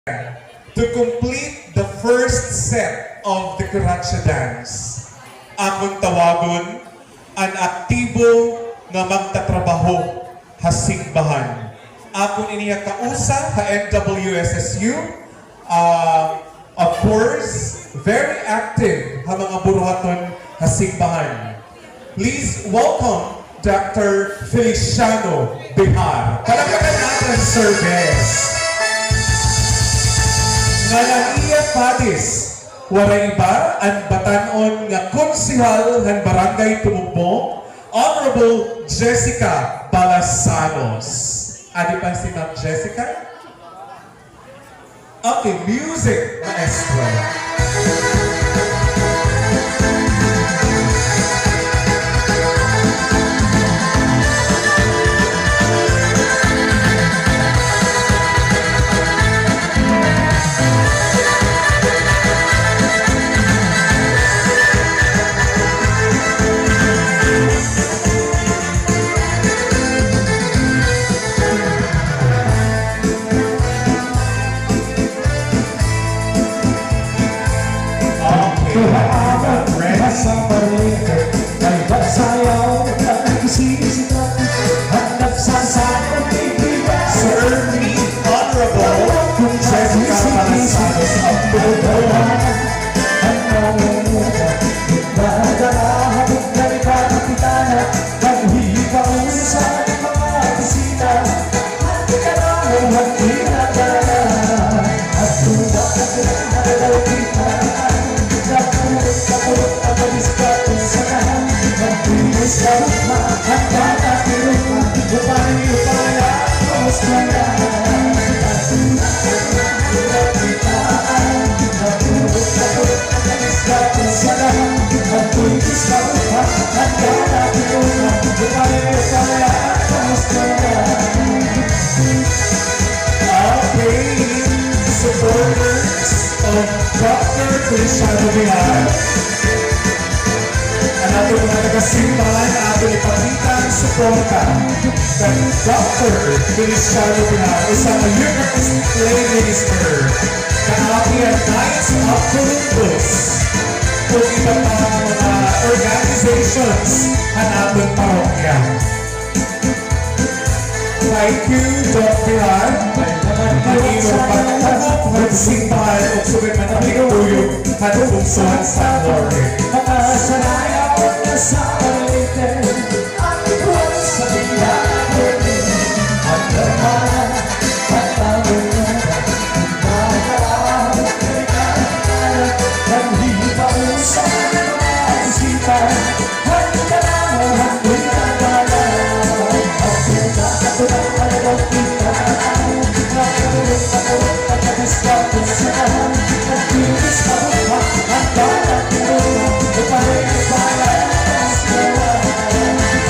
To complete the first set of the Karacha dance, akong tawagon ang aktibo nga magtatrabaho hasigbahan. Akong iniya kausa ka NWSSU, of course, very active ha mga buruhaton hasigbahan. Please welcome Dr. Feliciano Bihar. Palakpakan natin service. Ngalaiya Padis, waray iba ang batanon nga konsihal ng Barangay Tumugbo, Honorable Jessica Balasanos. Adi pa si Ma'am Jessica? Okay, music maestro. Sa balik ay basayaw at nagsisikat at nagsasakot ibigan. Sir, the Honorable Jessica Balasanos of Tumugbo. Ang nangunguta, nagdadalahabot na ipapakitana, naghihipausap ang mga bisita, at ikanamang magkinagala, at tumak at pinagdadalaw kita. Kapulot ang madiskate sa kahan, magbilis ka rukma, at kakapirot ka, upaya, os ka na. At tunak kitaan, kapulot ang madiskate sa kahan, magbilis ka rukma, at kakapirot ka, upaya, os ka na. Okay, supporters of Dr. Feliciano Bihar. Ang ating mga nagasimbahan na ating ipakita ang suporta kay Dr. Feliciano Bihar, isang Eucharist lay minister ng Apian Knights of Columbus kung iba pa mga organizations ang ating parokya. Thank you, Dr. Bihar. Mag-iwan pagkakas, magsimbahan o subit man ang tuyong katungsuhan sa Lord. Makasanayaw na sa balitin, at ikuan sa bigyan at nagmana, at tangungan, nakakaraw, nagkakalat, naghihipausap ng mga isipan, at ikanamang hanggang nagwala, at pinakatulang kalagaw kita, kapulot at nadiskate sa kahan, nagbilis ka buka, at kakapulot, upaya, os ka na.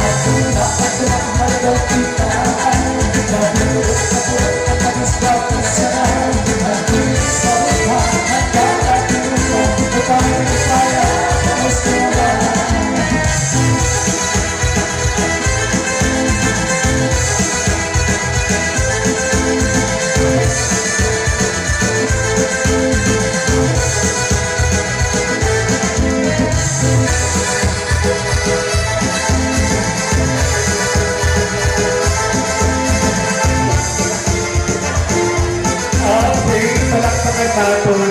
At pinakatulang kalagaw kita, kapulot at nadiskate sa kahan, nagbilis ka buka, at kakapulot, upaya, os ka na. Okay, palakpakan natin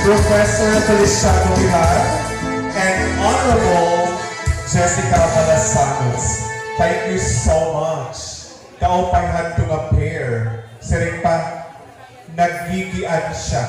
Professor Feliciano Bihar and Honorable Jessica Balasanos. Thank you so much. Kaupayhan to a pair. Siring pa, naggigian siya.